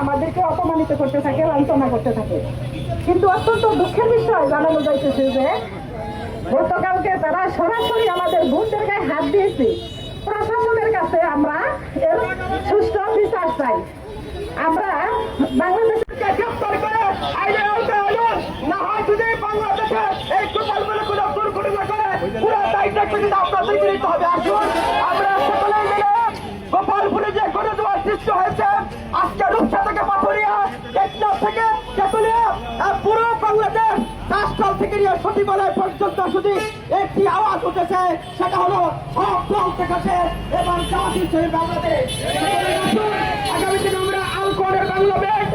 আমাদেরকে অপমানিত করতে থাকে, লাঞ্ছনা করতে থাকে। কিন্তু অত্যন্ত দুঃখের বিষয় জানানো যাইতেছে যে গতকালকে তারা সরাসরি আমাদের বোনদের গায়ে হাত দিয়েছে। প্রশাসনের কাছে আমরা এর সুষ্ঠু বিচার চাই। আমরা বাংলাদেশকে গ্রেফতার করে আইনের আওতায় আনুন, না হয় যদি বাংলাদেশে এই টোটালগুলো কোনো দুর্ঘটনা করে পুরো দায়িত্ব কিন্তু আপনাদেরকে নিতে হবে। আসুন আমরা সকলে মিলে গোপালপুরে যে গণজোয়ার সৃষ্টি হয়েছে, আজকে রূপসা থেকে পাথরিয়া, টেকনাফ থেকে তেতুলিয়া, পুরো বাংলাদেশ রাষ্ট্র থেকে নিয়ে সচিবালয় পর্যন্ত শুধু একটি আওয়াজ উঠেছে, সেটা হলো সব দল থেকে এবং জামাত ইসলামী বাংলাদেশ। আগামী দিনে আমরা আলকোহলের বাংলাদেশ